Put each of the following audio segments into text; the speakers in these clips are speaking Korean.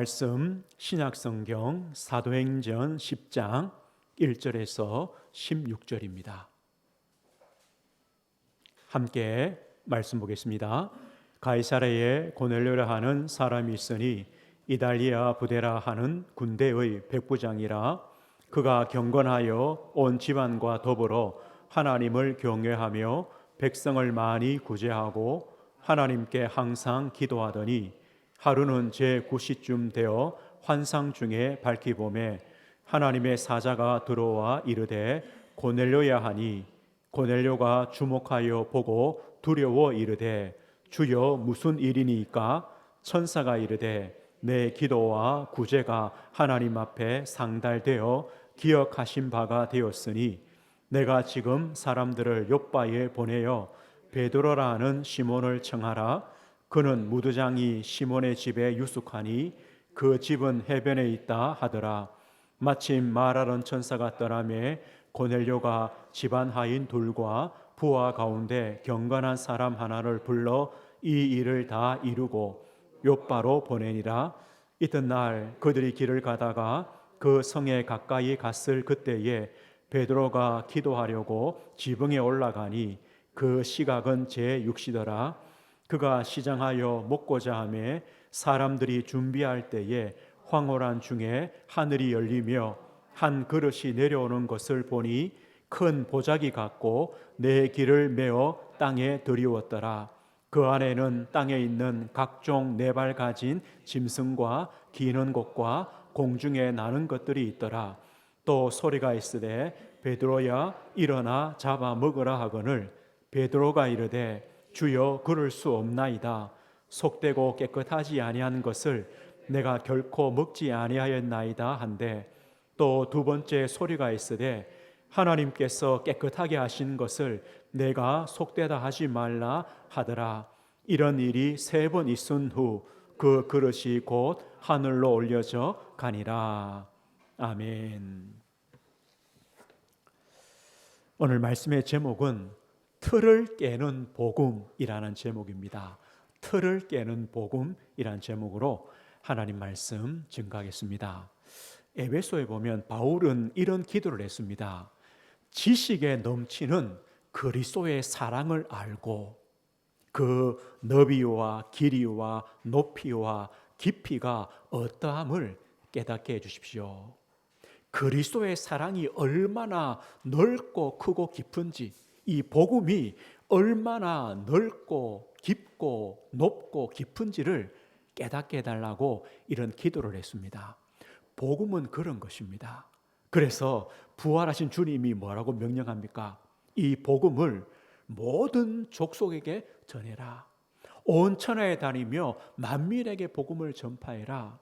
말씀 신약성경 사도행전 10장 1절에서 16절입니다. 함께 말씀 보겠습니다. 가이사랴에 고넬료라 하는 사람이 있으니 이달리아 부데라 하는 군대의 백부장이라. 그가 경건하여 온 집안과 더불어 하나님을 경외하며 백성을 많이 구제하고 하나님께 항상 기도하더니 하루는 제9시쯤 되어 환상 중에 밝히 보매 하나님의 사자가 들어와 이르되 고넬료야 하니 고넬료가 주목하여 보고 두려워 이르되 주여 무슨 일이니까? 천사가 이르되 내 기도와 구제가 하나님 앞에 상달되어 기억하신 바가 되었으니 내가 지금 사람들을 욥바에 보내어 베드로라 하는 시몬을 청하라. 그는 무두장이 시몬의 집에 유숙하니 그 집은 해변에 있다 하더라. 마침 말하던 천사가 떠나매 고넬료가 집안 하인 둘과 부하 가운데 경건한 사람 하나를 불러 이 일을 다 이루고 욥바로 보내니라. 이튿날 그들이 길을 가다가 그 성에 가까이 갔을 그때에 베드로가 기도하려고 지붕에 올라가니 그 시각은 제6시더라. 그가 시장하여 먹고자 하매 사람들이 준비할 때에 황홀한 중에 하늘이 열리며 한 그릇이 내려오는 것을 보니 큰 보자기 같고 네 길을 메어 땅에 들이웠더라. 그 안에는 땅에 있는 각종 네 발 가진 짐승과 기는 것과 공중에 나는 것들이 있더라. 또 소리가 있으되 베드로야 일어나 잡아 먹으라 하거늘 베드로가 이르되 주여 그럴 수 없나이다. 속되고 깨끗하지 아니한 것을 내가 결코 먹지 아니하였나이다 한데 또 두 번째 소리가 있으되 하나님께서 깨끗하게 하신 것을 내가 속되다 하지 말라 하더라. 이런 일이 3번 있은 후 그 그릇이 곧 하늘로 올려져 가니라. 아멘. 오늘 말씀의 제목은 틀을 깨는 복음이라는 제목입니다. 틀을 깨는 복음이라는 제목으로 하나님 말씀 증거하겠습니다. 에베소에 보면 바울은 이런 기도를 했습니다. 지식에 넘치는 그리스도의 사랑을 알고 그 너비와 길이와 높이와 깊이가 어떠함을 깨닫게 해주십시오. 그리스도의 사랑이 얼마나 넓고 크고 깊은지, 이 복음이 얼마나 넓고 깊고 높고 깊은지를 깨닫게 해달라고 이런 기도를 했습니다. 복음은 그런 것입니다. 그래서 부활하신 주님이 뭐라고 명령합니까? 이 복음을 모든 족속에게 전해라. 온 천하에 다니며 만민에게 복음을 전파해라.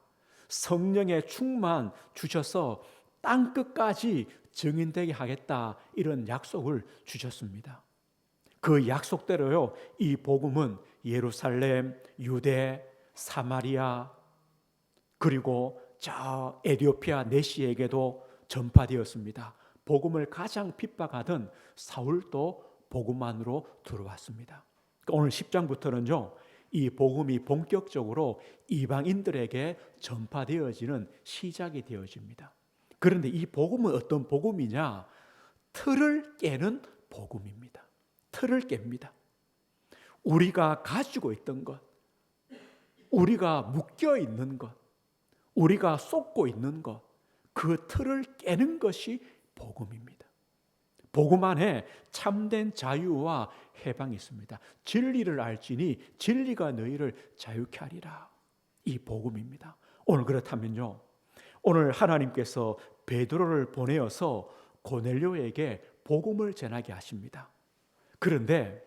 성령의 충만 주셔서 땅끝까지 증인되게 하겠다, 이런 약속을 주셨습니다. 그 약속대로요, 이 복음은 예루살렘, 유대, 사마리아, 그리고 저 에티오피아 내시에게도 전파되었습니다. 복음을 가장 핍박하던 사울도 복음 안으로 들어왔습니다. 오늘 10장부터는요, 이 복음이 본격적으로 이방인들에게 전파되어지는 시작이 되어집니다. 그런데 이 복음은 어떤 복음이냐? 틀을 깨는 복음입니다. 틀을 깹니다. 우리가 가지고 있던 것, 우리가 묶여 있는 것, 우리가 쏟고 있는 것, 그 틀을 깨는 것이 복음입니다. 복음 안에 참된 자유와 해방이 있습니다. 진리를 알지니 진리가 너희를 자유케 하리라. 이 복음입니다. 오늘 그렇다면요, 오늘 하나님께서 베드로를 보내어서 고넬료에게 복음을 전하게 하십니다. 그런데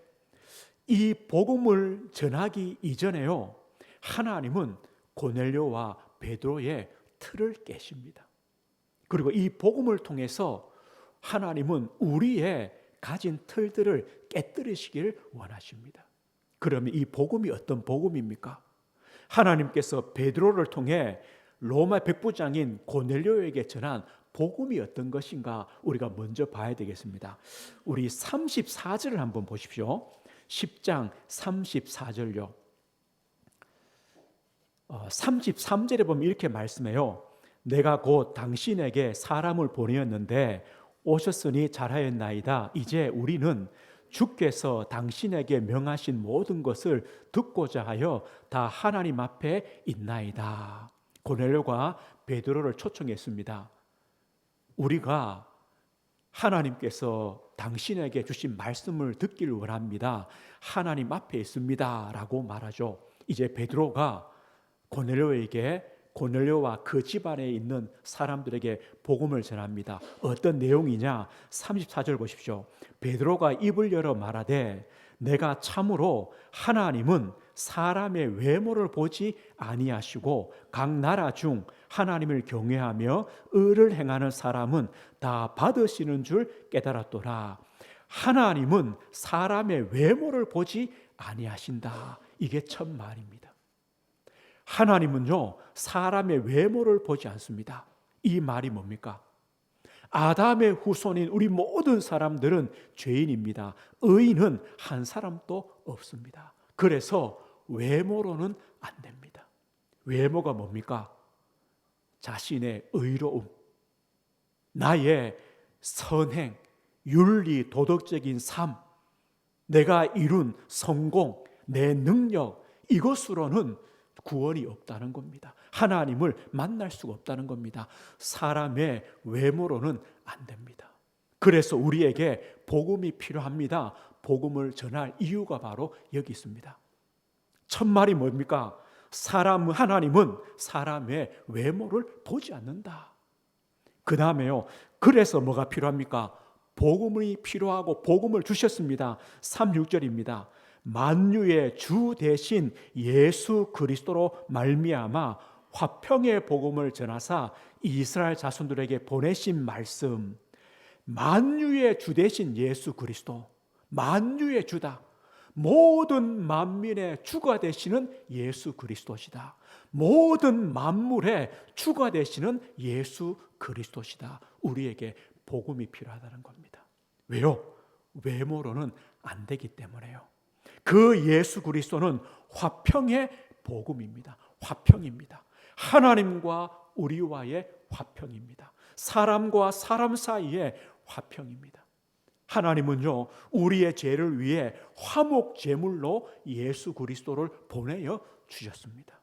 이 복음을 전하기 이전에요, 하나님은 고넬료와 베드로의 틀을 깨십니다. 그리고 이 복음을 통해서 하나님은 우리의 가진 틀들을 깨뜨리시길 원하십니다. 그러면 이 복음이 어떤 복음입니까? 하나님께서 베드로를 통해 로마 백부장인 고넬료에게 전한 복음이 어떤 것인가 우리가 먼저 봐야 되겠습니다. 우리 34절을 한번 보십시오. 10장 34절요. 33절에 보면 이렇게 말씀해요. 내가 곧 당신에게 사람을 보내었는데 오셨으니 잘하였나이다. 이제 우리는 주께서 당신에게 명하신 모든 것을 듣고자 하여 다 하나님 앞에 있나이다. 고넬료가 베드로를 초청했습니다. 우리가 하나님께서 당신에게 주신 말씀을 듣기를 원합니다. 하나님 앞에 있습니다. 라고 말하죠. 이제 베드로가 고넬료와 그 집안에 있는 사람들에게 복음을 전합니다. 어떤 내용이냐? 34절 보십시오. 베드로가 입을 열어 말하되 내가 참으로 하나님은 사람의 외모를 보지 아니하시고 각 나라 중 하나님을 경외하며 의를 행하는 사람은 다 받으시는 줄 깨달았도다. 하나님은 사람의 외모를 보지 아니하신다. 이게 첫 말입니다. 하나님은요, 사람의 외모를 보지 않습니다. 이 말이 뭡니까? 아담의 후손인 우리 모든 사람들은 죄인입니다. 의인은 한 사람도 없습니다. 그래서 외모로는 안 됩니다. 외모가 뭡니까? 자신의 의로움, 나의 선행, 윤리, 도덕적인 삶, 내가 이룬 성공, 내 능력, 이것으로는 구원이 없다는 겁니다. 하나님을 만날 수가 없다는 겁니다. 사람의 외모로는 안 됩니다. 그래서 우리에게 복음이 필요합니다. 복음을 전할 이유가 바로 여기 있습니다. 첫 말이 뭡니까? 하나님은 사람의 외모를 보지 않는다. 그 다음에요. 그래서 뭐가 필요합니까? 복음이 필요하고 복음을 주셨습니다. 36절입니다. 만유의 주 대신 예수 그리스도로 말미암아 화평의 복음을 전하사 이스라엘 자손들에게 보내신 말씀. 만유의 주 대신 예수 그리스도, 만유의 주다. 모든 만민의 주가 되시는 예수 그리스도시다. 모든 만물의 주가 되시는 예수 그리스도시다. 우리에게 복음이 필요하다는 겁니다. 왜요? 외모로는 안 되기 때문에요. 그 예수 그리스도는 화평의 복음입니다. 화평입니다. 하나님과 우리와의 화평입니다. 사람과 사람 사이의 화평입니다. 하나님은요, 우리의 죄를 위해 화목 제물로 예수 그리스도를 보내어 주셨습니다.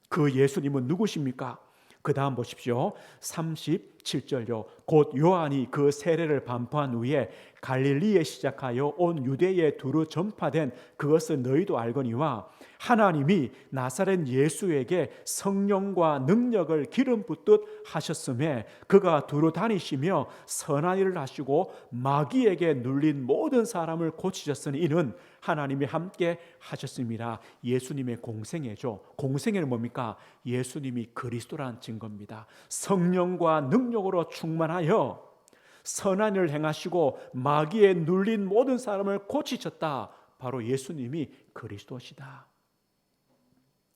그 예수님은 누구십니까? 그 다음 보십시오. 37절요. 곧 요한이 그 세례를 반포한 후에 갈릴리에 시작하여 온 유대에 두루 전파된 그것을 너희도 알거니와 하나님이 나사렛 예수에게 성령과 능력을 기름 붓듯 하셨음에 그가 두루 다니시며 선한 일을 하시고 마귀에게 눌린 모든 사람을 고치셨으니 이는 하나님이 함께 하셨습니다. 예수님의 공생애죠. 공생애는 뭡니까? 예수님이 그리스도라는 증거입니다. 성령과 능력으로 충만하여 선한 일을 행하시고 마귀에 눌린 모든 사람을 고치셨다. 바로 예수님이 그리스도시다.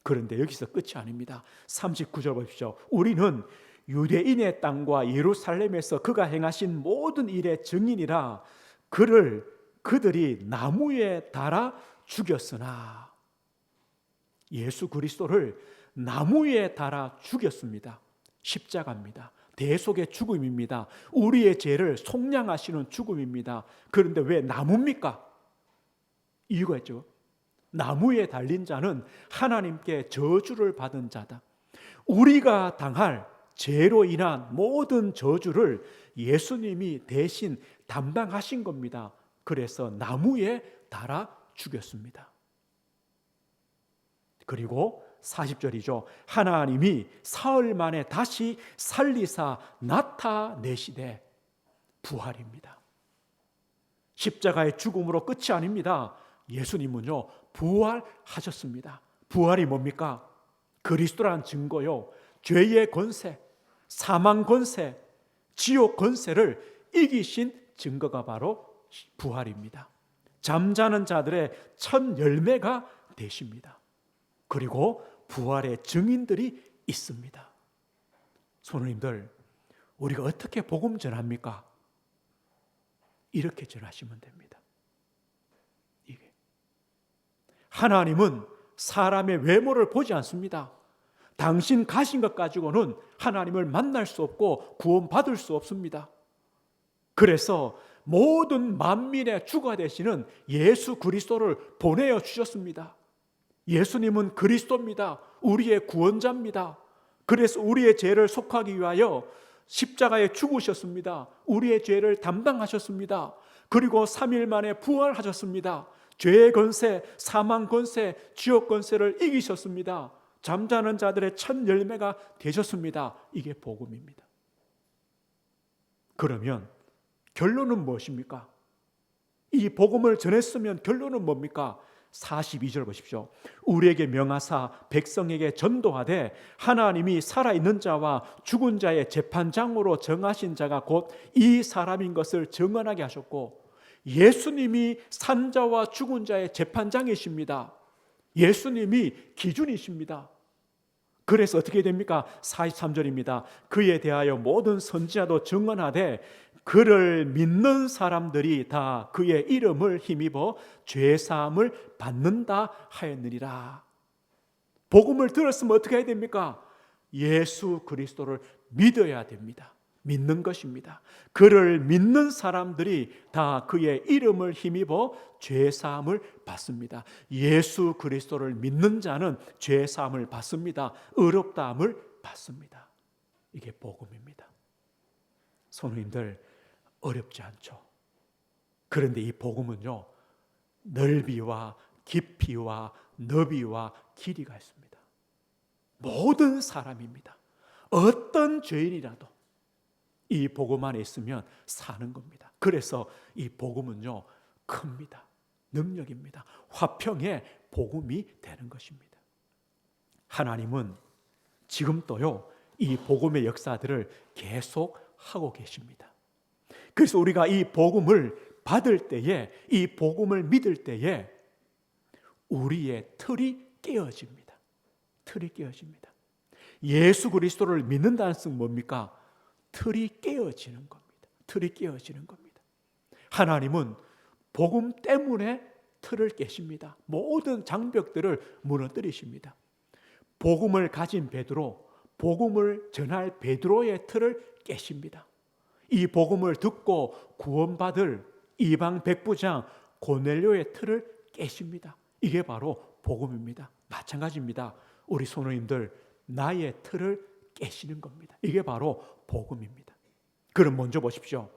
그런데 여기서 끝이 아닙니다. 39절 보십시오. 우리는 유대인의 땅과 예루살렘에서 그가 행하신 모든 일의 증인이라 그들이 나무에 달아 죽였으나 예수 그리스도를 나무에 달아 죽였습니다. 십자가입니다. 대속의 죽음입니다. 우리의 죄를 속량하시는 죽음입니다. 그런데 왜 나무입니까? 이유가 있죠. 나무에 달린 자는 하나님께 저주를 받은 자다. 우리가 당할 죄로 인한 모든 저주를 예수님이 대신 담당하신 겁니다. 그래서 나무에 달아 죽였습니다. 그리고 40절이죠. 하나님이 사흘 만에 다시 살리사 나타내시되 부활입니다. 십자가의 죽음으로 끝이 아닙니다. 예수님은요 부활하셨습니다. 부활이 뭡니까? 그리스도라는 증거요. 죄의 권세, 사망 권세, 지옥 권세를 이기신 증거가 바로 부활입니다. 잠자는 자들의 첫 열매가 되십니다. 그리고 부활의 증인들이 있습니다. 성도님들, 우리가 어떻게 복음 전합니까? 이렇게 전하시면 됩니다. 이게 하나님은 사람의 외모를 보지 않습니다. 당신 가신 것 가지고는 하나님을 만날 수 없고 구원받을 수 없습니다. 그래서 모든 만민의 주가 되시는 예수 그리스도를 보내어 주셨습니다. 예수님은 그리스도입니다. 우리의 구원자입니다. 그래서 우리의 죄를 속하기 위하여 십자가에 죽으셨습니다. 우리의 죄를 담당하셨습니다. 그리고 3일 만에 부활하셨습니다. 죄의 권세, 사망 권세, 지옥 권세를 이기셨습니다. 잠자는 자들의 첫 열매가 되셨습니다. 이게 복음입니다. 그러면 결론은 무엇입니까? 이 복음을 전했으면 결론은 뭡니까? 42절 보십시오. 우리에게 명하사 백성에게 전도하되 하나님이 살아있는 자와 죽은 자의 재판장으로 정하신 자가 곧 이 사람인 것을 증언하게 하셨고, 예수님이 산 자와 죽은 자의 재판장이십니다. 예수님이 기준이십니다. 그래서 어떻게 됩니까? 43절입니다. 그에 대하여 모든 선지자도 증언하되 그를 믿는 사람들이 다 그의 이름을 힘입어 죄사함을 받는다 하였느니라. 복음을 들었으면 어떻게 해야 됩니까? 예수 그리스도를 믿어야 됩니다. 믿는 것입니다. 그를 믿는 사람들이 다 그의 이름을 힘입어 죄사함을 받습니다. 예수 그리스도를 믿는 자는 죄사함을 받습니다. 의롭다함을 받습니다. 이게 복음입니다. 성도님들, 어렵지 않죠. 그런데 이 복음은요, 넓이와 깊이와 너비와 길이가 있습니다. 모든 사람입니다. 어떤 죄인이라도 이 복음 안에 있으면 사는 겁니다. 그래서 이 복음은요, 큽니다. 능력입니다. 화평의 복음이 되는 것입니다. 하나님은 지금 또요, 이 복음의 역사들을 계속 하고 계십니다. 그래서 우리가 이 복음을 받을 때에, 이 복음을 믿을 때에 우리의 틀이 깨어집니다. 틀이 깨어집니다. 예수 그리스도를 믿는다는 뜻은 뭡니까? 틀이 깨어지는 겁니다. 틀이 깨어지는 겁니다. 하나님은 복음 때문에 틀을 깨십니다. 모든 장벽들을 무너뜨리십니다. 복음을 가진 베드로, 복음을 전할 베드로의 틀을 깨십니다. 이 복음을 듣고 구원받을 이방 백부장 고넬료의 틀을 깨십니다. 이게 바로 복음입니다. 마찬가지입니다. 우리 성도님들, 나의 틀을 깨시는 겁니다. 이게 바로 복음입니다. 그럼 먼저 보십시오.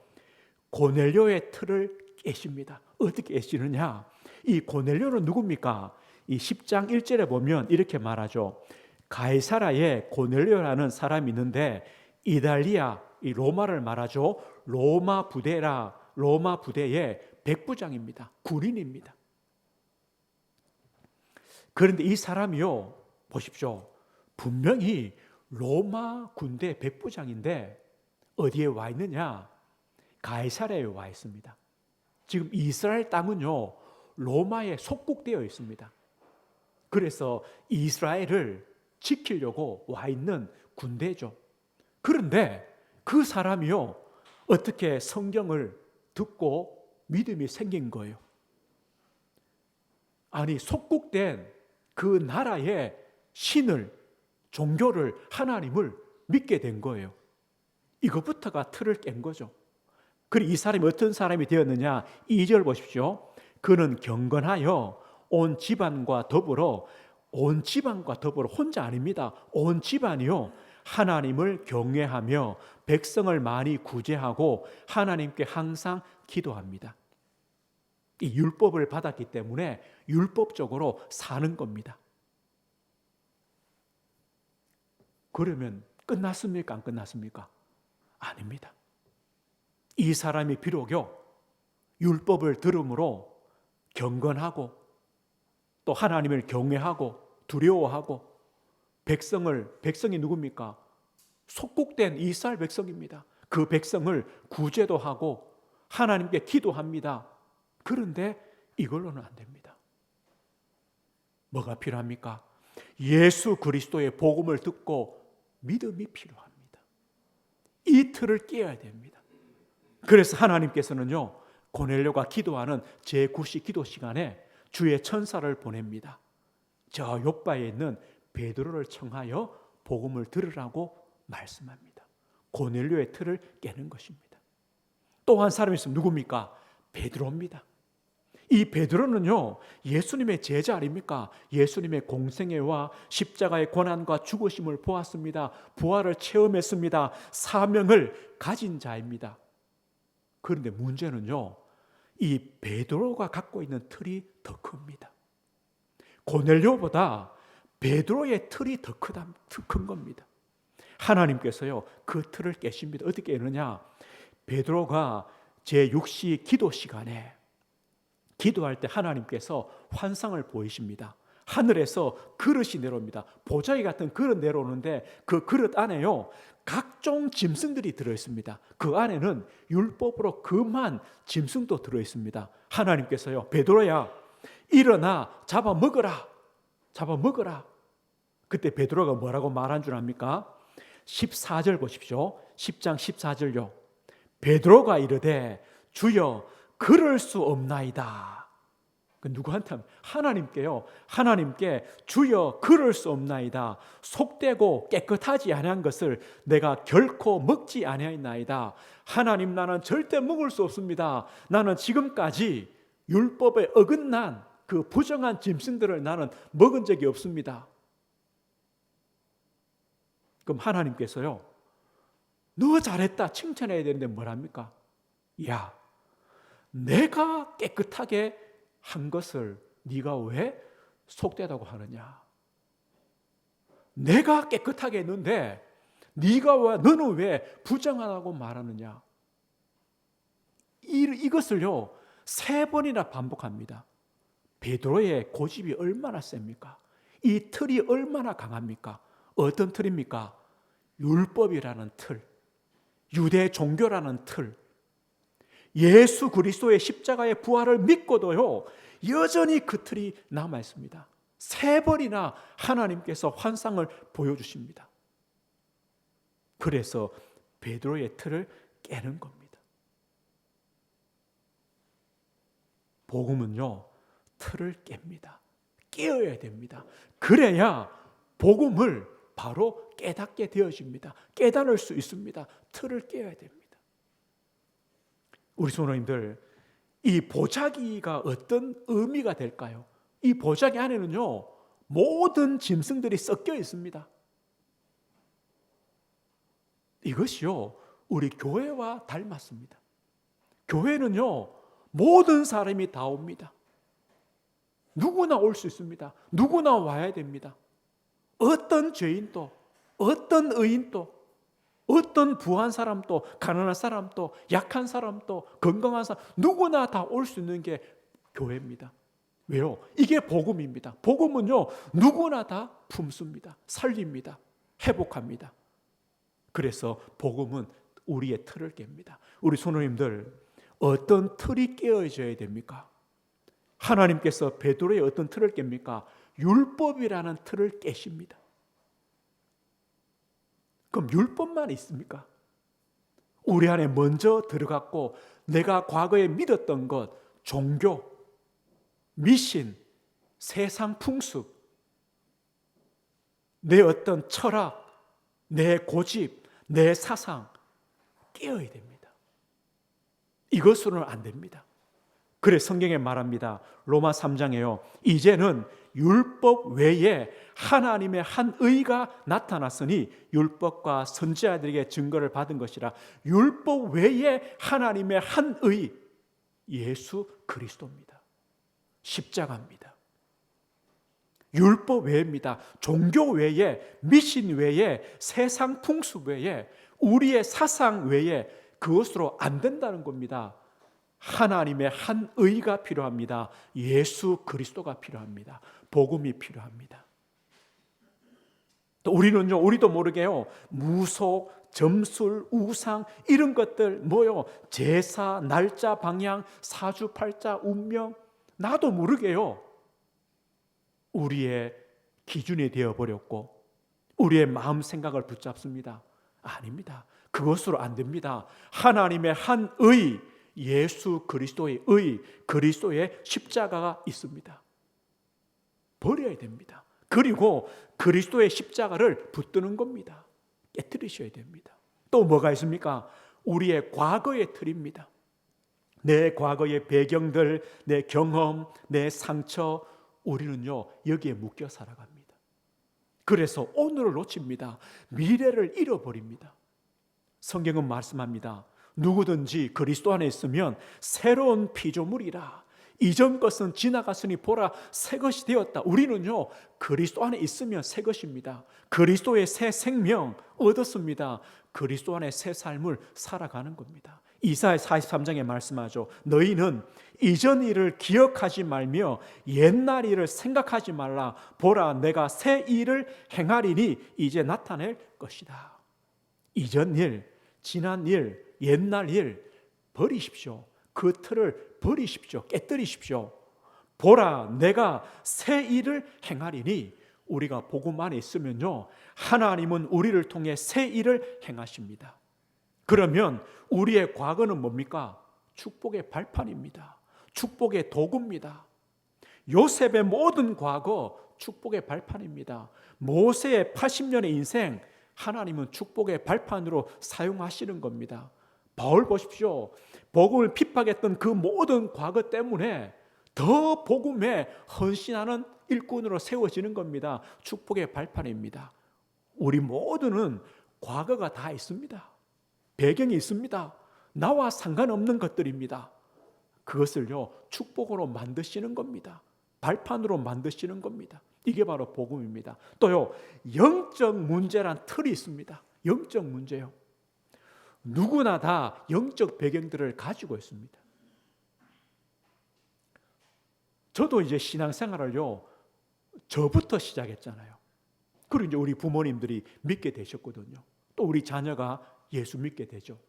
고넬료의 틀을 깨십니다. 어떻게 깨시느냐? 이 고넬료는 누굽니까? 이 10장 1절에 보면 이렇게 말하죠. 가이사라에 고넬료라는 사람이 있는데, 이달리아, 이 로마를 말하죠. 로마 부대의 백부장입니다. 군인입니다. 그런데 이 사람이요, 보십시오. 분명히 로마 군대 백부장인데 어디에 와 있느냐? 가이사랴에 와 있습니다. 지금 이스라엘 땅은요, 로마에 속국되어 있습니다. 그래서 이스라엘을 지키려고 와 있는 군대죠. 그런데 그 사람이요, 어떻게 성경을 듣고 믿음이 생긴 거예요. 아니, 속국된 그 나라의 신을, 종교를, 하나님을 믿게 된 거예요. 이것부터가 틀을 깬 거죠. 그리고 이 사람이 어떤 사람이 되었느냐? 2절 보십시오. 그는 경건하여 온 집안과 더불어 혼자 아닙니다. 온 집안이요, 하나님을 경외하며 백성을 많이 구제하고 하나님께 항상 기도합니다. 이 율법을 받았기 때문에 율법적으로 사는 겁니다. 그러면 끝났습니까? 안 끝났습니까? 아닙니다. 이 사람이 비록요, 율법을 들음으로 경건하고 또 하나님을 경외하고 두려워하고 백성이 누굽니까? 속국된 이스라엘 백성입니다. 그 백성을 구제도 하고 하나님께 기도합니다. 그런데 이걸로는 안 됩니다. 뭐가 필요합니까? 예수 그리스도의 복음을 듣고 믿음이 필요합니다. 이 틀을 깨야 됩니다. 그래서 하나님께서는요, 고넬료가 기도하는 제9시 기도 시간에 주의 천사를 보냅니다. 저 요바에 있는 베드로를 청하여 복음을 들으라고 말씀합니다. 고넬료의 틀을 깨는 것입니다. 또 한 사람이 있으면 누굽니까? 베드로입니다. 이 베드로는요, 예수님의 제자 아닙니까? 예수님의 공생애와 십자가의 고난과 죽으심을 보았습니다. 부활을 체험했습니다. 사명을 가진 자입니다. 그런데 문제는요, 이 베드로가 갖고 있는 틀이 더 큽니다. 고넬료보다 베드로의 틀이 더 큰 겁니다. 하나님께서요, 그 틀을 깨십니다. 어떻게 깨느냐? 베드로가 제6시 기도 시간에 기도할 때 하나님께서 환상을 보이십니다. 하늘에서 그릇이 내려옵니다. 보자기 같은 그릇 내려오는데 그 그릇 안에요, 각종 짐승들이 들어있습니다. 그 안에는 율법으로 금한 짐승도 들어있습니다. 하나님께서요, 베드로야, 일어나 잡아먹어라. 잡아먹어라. 그때 베드로가 뭐라고 말한 줄 압니까? 14절 보십시오. 10장 14절요. 베드로가 이르되 주여 그럴 수 없나이다. 누구한테? 하나님께요. 하나님께 주여 그럴 수 없나이다. 속되고 깨끗하지 아니한 것을 내가 결코 먹지 아니하나이다. 하나님, 나는 절대 먹을 수 없습니다. 나는 지금까지 율법에 어긋난 그 부정한 짐승들을 나는 먹은 적이 없습니다. 그럼 하나님께서요, 너 잘했다 칭찬해야 되는데 뭐랍니까? 야, 내가 깨끗하게 한 것을 네가 왜 속되다고 하느냐? 내가 깨끗하게 했는데 너는 왜 부정하다고 말하느냐? 이것을요 3번이나 반복합니다. 베드로의 고집이 얼마나 셉니까? 이 틀이 얼마나 강합니까? 어떤 틀입니까? 율법이라는 틀, 유대 종교라는 틀, 예수 그리스도의 십자가의 부활을 믿고도요 여전히 그 틀이 남아 있습니다. 3번이나 하나님께서 환상을 보여주십니다. 그래서 베드로의 틀을 깨는 겁니다. 복음은요 틀을 깹니다. 깨어야 됩니다. 그래야 복음을 바로 깨닫게 되어집니다. 깨달을 수 있습니다. 틀을 깨야 됩니다. 우리 성도님들, 이 보자기가 어떤 의미가 될까요? 이 보자기 안에는요 모든 짐승들이 섞여 있습니다. 이것이요 우리 교회와 닮았습니다. 교회는요 모든 사람이 다 옵니다. 누구나 올 수 있습니다. 누구나 와야 됩니다. 어떤 죄인도, 어떤 의인도, 어떤 부한 사람도, 가난한 사람도, 약한 사람도, 건강한 사람, 누구나 다 올 수 있는 게 교회입니다. 왜요? 이게 복음입니다. 복음은요 누구나 다 품습니다. 살립니다. 회복합니다. 그래서 복음은 우리의 틀을 깹니다. 우리 성도님들, 어떤 틀이 깨어져야 됩니까? 하나님께서 베드로의 어떤 틀을 깹니까? 율법이라는 틀을 깨십니다. 그럼 율법만 있습니까? 우리 안에 먼저 들어갔고 내가 과거에 믿었던 것, 종교, 미신, 세상 풍습, 내 어떤 철학, 내 고집, 내 사상 깨어야 됩니다. 이것으로는 안 됩니다. 그래 성경에 말합니다. 로마 3장에요. 이제는 율법 외에 하나님의 한 의가 나타났으니 율법과 선지자들에게 증거를 받은 것이라. 율법 외에 하나님의 한 의, 예수 그리스도입니다. 십자가입니다. 율법 외입니다. 종교 외에, 미신 외에, 세상 풍습 외에, 우리의 사상 외에 그것으로 안 된다는 겁니다. 하나님의 한 의가 필요합니다. 예수 그리스도가 필요합니다. 복음이 필요합니다. 또 우리도 모르게요 무속, 점술, 우상 이런 것들 뭐요 제사, 날짜, 방향, 사주팔자, 운명 나도 모르게요 우리의 기준이 되어버렸고 우리의 마음 생각을 붙잡습니다. 아닙니다. 그것으로 안 됩니다. 하나님의 한 의, 예수 그리스도의 의, 그리스도의 십자가가 있습니다. 버려야 됩니다. 그리고 그리스도의 십자가를 붙드는 겁니다. 깨뜨리셔야 됩니다. 또 뭐가 있습니까? 우리의 과거의 틀입니다. 내 과거의 배경들, 내 경험, 내 상처, 우리는요 여기에 묶여 살아갑니다. 그래서 오늘을 놓칩니다. 미래를 잃어버립니다. 성경은 말씀합니다. 누구든지 그리스도 안에 있으면 새로운 피조물이라. 이전 것은 지나갔으니 보라 새 것이 되었다. 우리는요 그리스도 안에 있으면 새 것입니다. 그리스도의 새 생명 얻었습니다. 그리스도 안에 새 삶을 살아가는 겁니다. 이사야 43장에 말씀하죠. 너희는 이전 일을 기억하지 말며 옛날 일을 생각하지 말라. 보라 내가 새 일을 행하리니 이제 나타낼 것이다. 이전 일, 지난 일, 옛날 일 버리십시오. 그 틀을 버리십시오. 깨뜨리십시오. 보라 내가 새 일을 행하리니, 우리가 복음 안에 있으면요 하나님은 우리를 통해 새 일을 행하십니다. 그러면 우리의 과거는 뭡니까? 축복의 발판입니다. 축복의 도구입니다. 요셉의 모든 과거 축복의 발판입니다. 모세의 80년의 인생 하나님은 축복의 발판으로 사용하시는 겁니다. 바울 보십시오. 복음을 핍박했던 그 모든 과거 때문에 더 복음에 헌신하는 일꾼으로 세워지는 겁니다. 축복의 발판입니다. 우리 모두는 과거가 다 있습니다. 배경이 있습니다. 나와 상관없는 것들입니다. 그것을요 축복으로 만드시는 겁니다. 발판으로 만드시는 겁니다. 이게 바로 복음입니다. 또요 영적 문제란 틀이 있습니다. 영적 문제요. 누구나 다 영적 배경들을 가지고 있습니다. 저도 이제 신앙생활을요 저부터 시작했잖아요. 그리고 이제 우리 부모님들이 믿게 되셨거든요. 또 우리 자녀가 예수 믿게 되죠.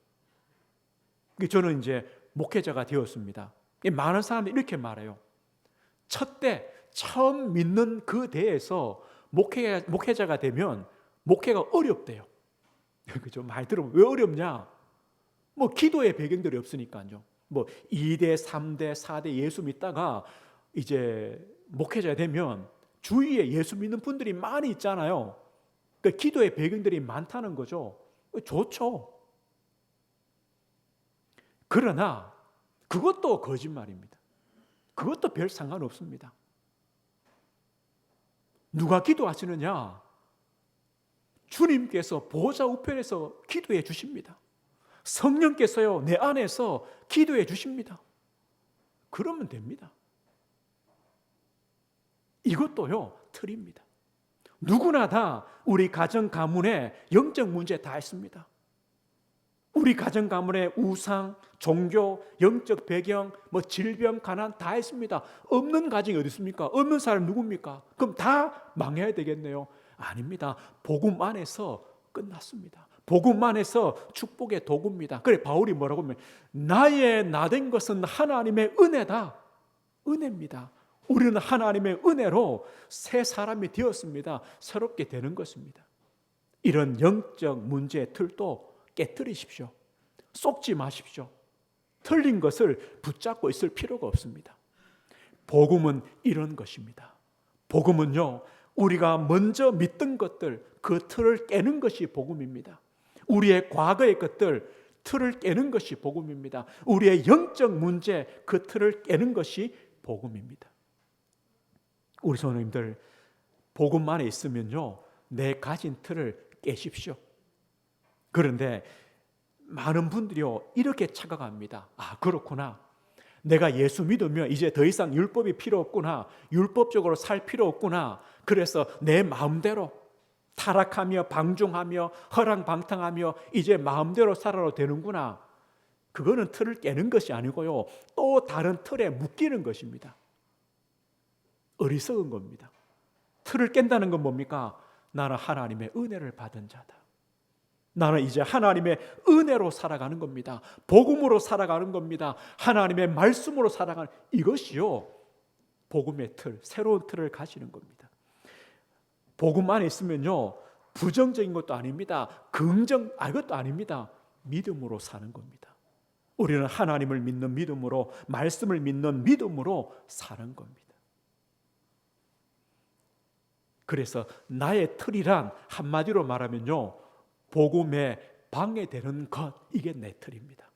저는 이제 목회자가 되었습니다. 많은 사람들이 이렇게 말해요. 첫 때 처음 믿는 그 대에서 목회자가 되면 목회가 어렵대요. 그죠? 많이 들어보면 왜 어렵냐? 뭐 기도의 배경들이 없으니까요. 뭐 2대, 3대, 4대 예수 믿다가 이제 목회자 되면 주위에 예수 믿는 분들이 많이 있잖아요. 그러니까 기도의 배경들이 많다는 거죠. 좋죠. 그러나 그것도 거짓말입니다. 그것도 별 상관없습니다. 누가 기도하시느냐? 주님께서 보좌 우편에서 기도해 주십니다. 성령께서요 내 안에서 기도해 주십니다. 그러면 됩니다. 이것도요 틀입니다. 누구나 다 우리 가정 가문에 영적 문제 다 있습니다. 우리 가정 가문에 우상, 종교, 영적 배경, 뭐 질병, 가난 다 있습니다. 없는 가정이 어디 있습니까? 없는 사람 누굽니까? 그럼 다 망해야 되겠네요. 아닙니다. 복음 안에서 끝났습니다. 복음 안에서 축복의 도구입니다. 그래 바울이 뭐라고 하면 나의 나된 것은 하나님의 은혜다. 은혜입니다. 우리는 하나님의 은혜로 새 사람이 되었습니다. 새롭게 되는 것입니다. 이런 영적 문제의 틀도 깨뜨리십시오. 쏙지 마십시오. 틀린 것을 붙잡고 있을 필요가 없습니다. 복음은 이런 것입니다. 복음은요 우리가 먼저 믿던 것들 그 틀을 깨는 것이 복음입니다. 우리의 과거의 것들 틀을 깨는 것이 복음입니다. 우리의 영적 문제 그 틀을 깨는 것이 복음입니다. 우리 성도님들 복음 안에 있으면요 내 가진 틀을 깨십시오. 그런데 많은 분들이요 이렇게 착각합니다. 아 그렇구나. 내가 예수 믿으면 이제 더 이상 율법이 필요 없구나. 율법적으로 살 필요 없구나. 그래서 내 마음대로 타락하며 방종하며 허랑방탕하며 이제 마음대로 살아도 되는구나. 그거는 틀을 깨는 것이 아니고요 또 다른 틀에 묶이는 것입니다. 어리석은 겁니다. 틀을 깬다는 건 뭡니까? 나는 하나님의 은혜를 받은 자다. 나는 이제 하나님의 은혜로 살아가는 겁니다. 복음으로 살아가는 겁니다. 하나님의 말씀으로 살아가는 이것이요 복음의 틀, 새로운 틀을 가지는 겁니다. 복음 안에 있으면요 부정적인 것도 아닙니다. 이것도 아닙니다. 믿음으로 사는 겁니다. 우리는 하나님을 믿는 믿음으로, 말씀을 믿는 믿음으로 사는 겁니다. 그래서 나의 틀이란 한마디로 말하면요, 복음에 방해되는 것, 이게 내 틀입니다.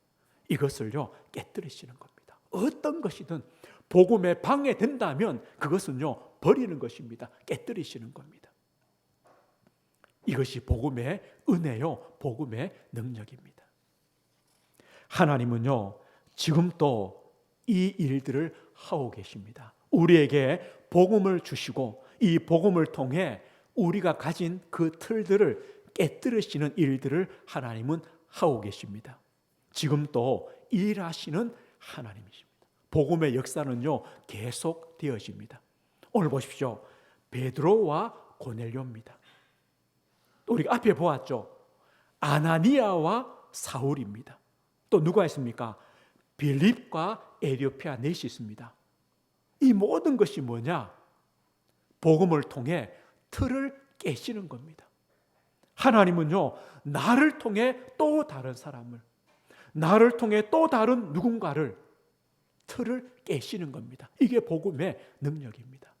이것을요 깨뜨리시는 겁니다. 어떤 것이든 복음에 방해된다면 그것은요 버리는 것입니다. 깨뜨리시는 겁니다. 이것이 복음의 은혜요, 복음의 능력입니다. 하나님은요 지금 또 이 일들을 하고 계십니다. 우리에게 복음을 주시고 이 복음을 통해 우리가 가진 그 틀들을 깨뜨리시는 일들을 하나님은 하고 계십니다. 지금 또 일하시는 하나님이십니다. 복음의 역사는요 계속 되어집니다. 오늘 보십시오. 베드로와 고넬료입니다. 우리가 앞에 보았죠. 아나니아와 사울입니다. 또 누가 있습니까? 빌립과 에디오피아 넷이 있습니다. 이 모든 것이 뭐냐? 복음을 통해 틀을 깨시는 겁니다. 하나님은요 나를 통해 또 다른 사람을, 나를 통해 또 다른 누군가를, 틀을 깨시는 겁니다. 이게 복음의 능력입니다.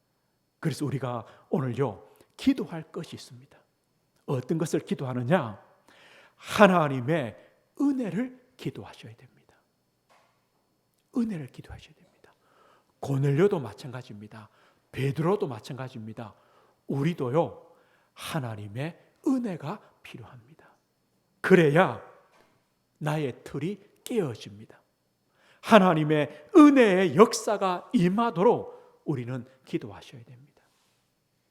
그래서 우리가 오늘요 기도할 것이 있습니다. 어떤 것을 기도하느냐? 하나님의 은혜를 기도하셔야 됩니다. 은혜를 기도하셔야 됩니다. 고넬료도 마찬가지입니다. 베드로도 마찬가지입니다. 우리도요 하나님의 은혜가 필요합니다. 그래야 나의 틀이 깨어집니다. 하나님의 은혜의 역사가 임하도록 우리는 기도하셔야 됩니다.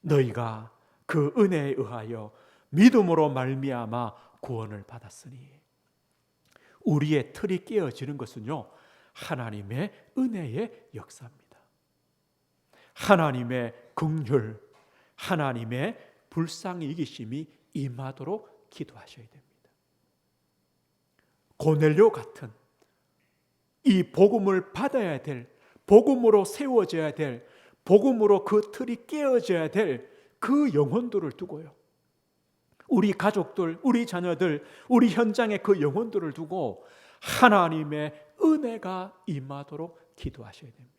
너희가 그 은혜에 의하여 믿음으로 말미암아 구원을 받았으니, 우리의 틀이 깨어지는 것은요 하나님의 은혜의 역사입니다. 하나님의 긍휼, 하나님의 불쌍히 이기심이 임하도록 기도하셔야 됩니다. 고넬료 같은 이 복음을 받아야 될, 복음으로 세워져야 될, 복음으로 그 틀이 깨어져야 될 그 영혼들을 두고요, 우리 가족들, 우리 자녀들, 우리 현장의 그 영혼들을 두고 하나님의 은혜가 임하도록 기도하셔야 됩니다.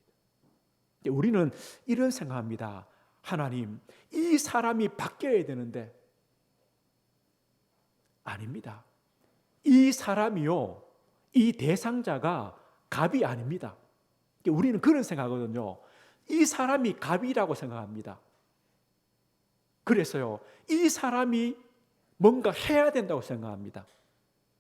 우리는 이런 생각합니다. 하나님, 이 사람이 바뀌어야 되는데, 아닙니다. 이 사람이요, 이 대상자가 갑이 아닙니다. 우리는 그런 생각하거든요. 이 사람이 갑이라고 생각합니다. 그래서요 이 사람이 뭔가 해야 된다고 생각합니다.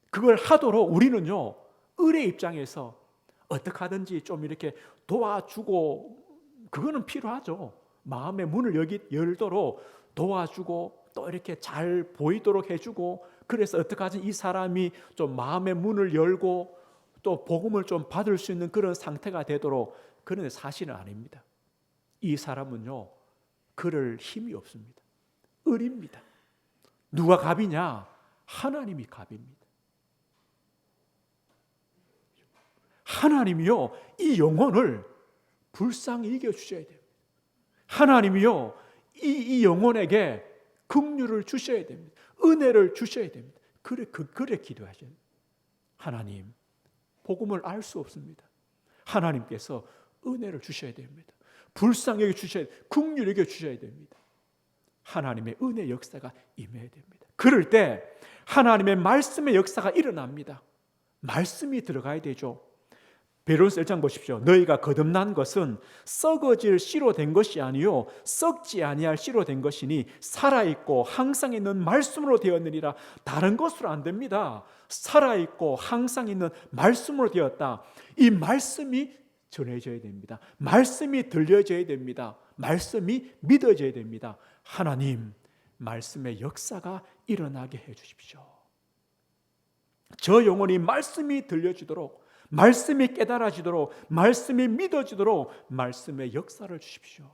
그걸 하도록 우리는요 을의 입장에서 어떻게 하든지 좀 이렇게 도와주고, 그거는 필요하죠. 마음의 문을 열도록 도와주고 또 이렇게 잘 보이도록 해주고, 그래서 어떻게 하든지 이 사람이 좀 마음의 문을 열고 또 복음을 좀 받을 수 있는 그런 상태가 되도록. 그런데 사실은 아닙니다. 이 사람은요 그럴 힘이 없습니다. 을입니다. 누가 갑이냐? 하나님이 갑입니다. 하나님이요 이 영혼을 불쌍히 이겨주셔야 됩니다. 하나님이요 이 영혼에게 긍휼을 주셔야 됩니다. 은혜를 주셔야 됩니다. 그래 기도하셔야 됩니다. 하나님, 복음을 알 수 없습니다. 하나님께서 은혜를 주셔야 됩니다. 불쌍히 여겨주셔야 됩니다. 긍휼히 여겨주셔야 됩니다. 하나님의 은혜 역사가 임해야 됩니다. 그럴 때 하나님의 말씀의 역사가 일어납니다. 말씀이 들어가야 되죠. 베드로전서 1장 보십시오. 너희가 거듭난 것은 썩어질 씨로 된 것이 아니요 썩지 아니할 씨로 된 것이니 살아있고 항상 있는 말씀으로 되었느니라. 다른 것으로 안 됩니다. 살아있고 항상 있는 말씀으로 되었다. 이 말씀이 전해져야 됩니다. 말씀이 들려져야 됩니다. 말씀이 믿어져야 됩니다. 하나님, 말씀의 역사가 일어나게 해주십시오. 저 영혼이 말씀이 들려지도록, 말씀이 깨달아지도록, 말씀이 믿어지도록 말씀의 역사를 주십시오.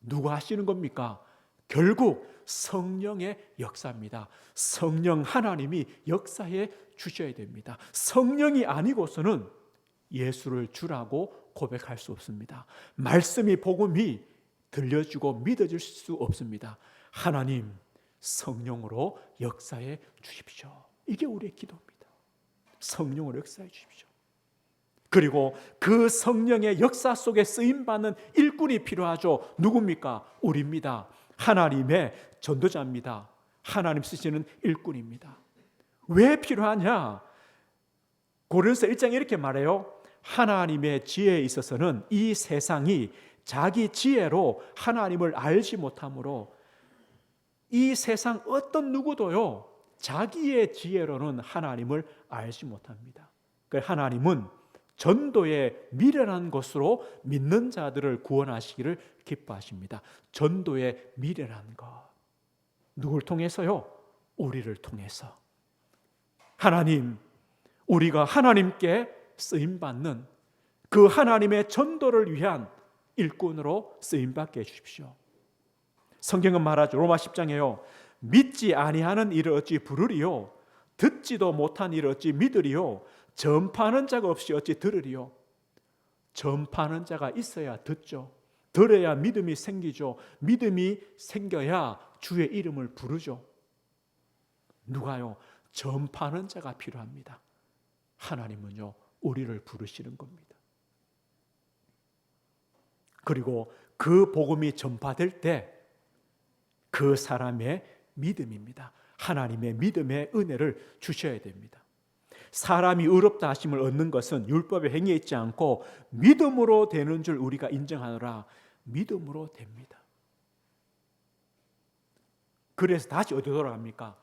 누가 하시는 겁니까? 결국 성령의 역사입니다. 성령 하나님이 역사해 주셔야 됩니다. 성령이 아니고서는 예수를 주라고 고백할 수 없습니다. 말씀이, 복음이 들려주고 믿어질 수 없습니다. 하나님, 성령으로 역사해 주십시오. 이게 우리의 기도입니다. 성령으로 역사해 주십시오. 그리고 그 성령의 역사 속에 쓰임받는 일꾼이 필요하죠. 누굽니까? 우리입니다. 하나님의 전도자입니다. 하나님 쓰시는 일꾼입니다. 왜 필요하냐? 고린도서 1장에 이렇게 말해요. 하나님의 지혜에 있어서는 이 세상이 자기 지혜로 하나님을 알지 못하므로 이 세상 어떤 누구도요 자기의 지혜로는 하나님을 알지 못합니다. 그러니까 하나님은 전도의 미련한 것으로 믿는 자들을 구원하시기를 기뻐하십니다. 전도의 미련한 것. 누굴 통해서요? 우리를 통해서. 하나님, 우리가 하나님께 쓰임받는 그 하나님의 전도를 위한 일꾼으로 쓰임받게 해주십시오. 성경은 말하죠. 로마 10장에요. 믿지 아니하는 이를 어찌 부르리요? 듣지도 못한 이를 어찌 믿으리요? 전파하는 자가 없이 어찌 들으리요? 전파하는 자가 있어야 듣죠. 들어야 믿음이 생기죠. 믿음이 생겨야 주의 이름을 부르죠. 누가요? 전파하는 자가 필요합니다. 하나님은요 우리를 부르시는 겁니다. 그리고 그 복음이 전파될 때 그 사람의 믿음입니다. 하나님의 믿음의 은혜를 주셔야 됩니다. 사람이 의롭다 하심을 얻는 것은 율법의 행위에 있지 않고 믿음으로 되는 줄 우리가 인정하노라. 믿음으로 됩니다. 그래서 다시 어디로 돌아갑니까?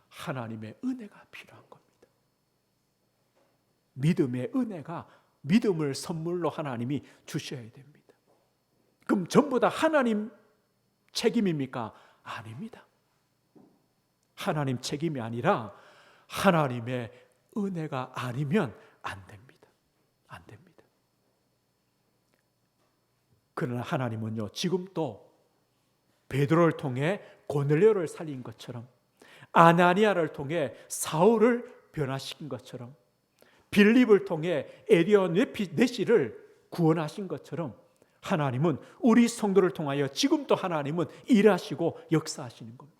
하나님의 은혜가 필요한 겁니다. 믿음의 은혜가 믿음을 선물로 하나님이 주셔야 됩니다. 그럼 전부 다 하나님 책임입니까? 아닙니다. 하나님 책임이 아니라 하나님의 은혜가 아니면 안 됩니다. 안 됩니다. 그러나 하나님은요 지금도 베드로를 통해 고넬료를 살린 것처럼, 아나니아를 통해 사울을 변화시킨 것처럼, 빌립을 통해 에리오 네시를 구원하신 것처럼 하나님은 우리 성도를 통하여 지금도 하나님은 일하시고 역사하시는 겁니다.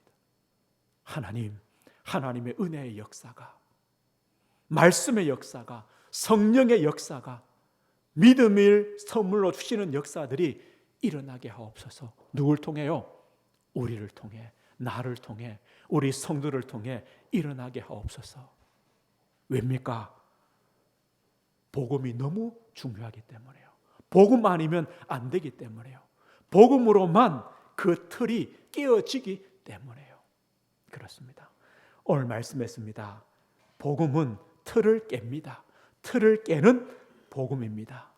하나님의 은혜의 역사가, 말씀의 역사가, 성령의 역사가, 믿음을 선물로 주시는 역사들이 일어나게 하옵소서. 누굴 통해요? 우리를 통해, 나를 통해, 우리 성도를 통해 일어나게 하옵소서. 왜입니까? 복음이 너무 중요하기 때문에요. 복음 아니면 안 되기 때문에요. 복음으로만 그 틀이 깨어지기 때문에요. 그렇습니다. 오늘 말씀했습니다. 복음은 틀을 깹니다. 틀을 깨는 복음입니다.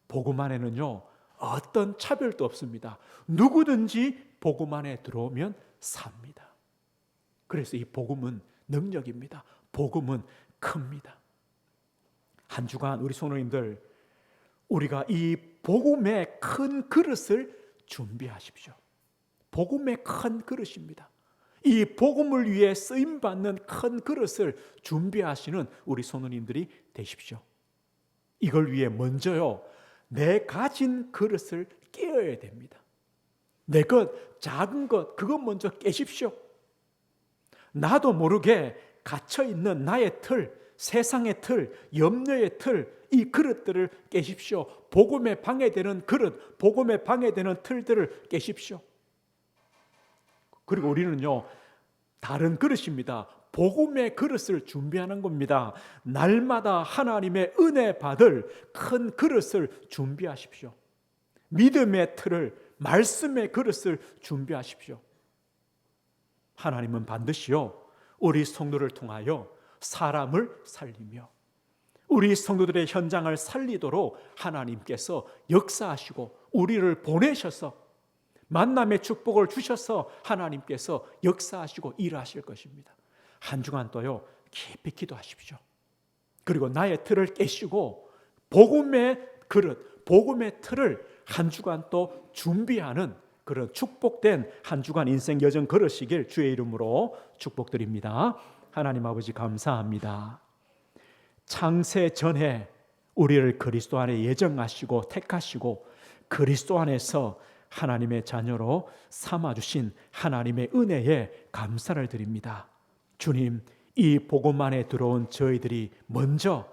복음 안에는요 어떤 차별도 없습니다. 누구든지 복음 안에 들어오면 삽니다. 그래서 이 복음은 능력입니다. 복음은 큽니다. 한 주간 우리 성도님들, 우리가 이 복음의 큰 그릇을 준비하십시오. 복음의 큰 그릇입니다. 이 복음을 위해 쓰임받는 큰 그릇을 준비하시는 우리 성도님들이 되십시오. 이걸 위해 먼저요 내 가진 그릇을 깨어야 됩니다. 내 것, 작은 것, 그것 먼저 깨십시오. 나도 모르게 갇혀있는 나의 틀, 세상의 틀, 염려의 틀, 이 그릇들을 깨십시오. 복음에 방해되는 그릇, 복음에 방해되는 틀들을 깨십시오. 그리고 우리는요 다른 그릇입니다. 복음의 그릇을 준비하는 겁니다. 날마다 하나님의 은혜 받을 큰 그릇을 준비하십시오. 믿음의 틀을, 말씀의 그릇을 준비하십시오. 하나님은 반드시요 우리 성도를 통하여 사람을 살리며 우리 성도들의 현장을 살리도록 하나님께서 역사하시고 우리를 보내셔서 만남의 축복을 주셔서 하나님께서 역사하시고 일하실 것입니다. 한 주간 또요 깊이 기도하십시오. 그리고 나의 틀을 깨시고 복음의 그릇, 복음의 틀을 한 주간 또 준비하는 그런 축복된 한 주간 인생 여정 걸으시길 주의 이름으로 축복드립니다. 하나님 아버지 감사합니다. 창세 전에 우리를 그리스도 안에 예정하시고 택하시고 그리스도 안에서 하나님의 자녀로 삼아주신 하나님의 은혜에 감사를 드립니다. 주님, 이 복음 안에 들어온 저희들이 먼저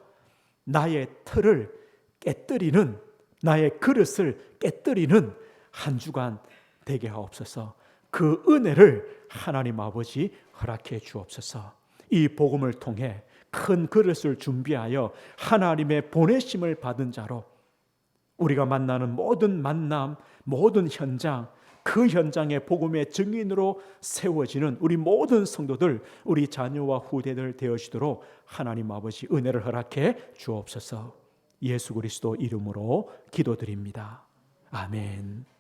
나의 틀을 깨뜨리는, 나의 그릇을 깨뜨리는 한 주간 되게 하옵소서. 그 은혜를 하나님 아버지 허락해 주옵소서. 이 복음을 통해 큰 그릇을 준비하여 하나님의 보내심을 받은 자로 우리가 만나는 모든 만남, 모든 현장, 그 현장의 복음의 증인으로 세워지는 우리 모든 성도들, 우리 자녀와 후대들 되어지도록 하나님 아버지 은혜를 허락해 주옵소서. 예수 그리스도 이름으로 기도드립니다. 아멘.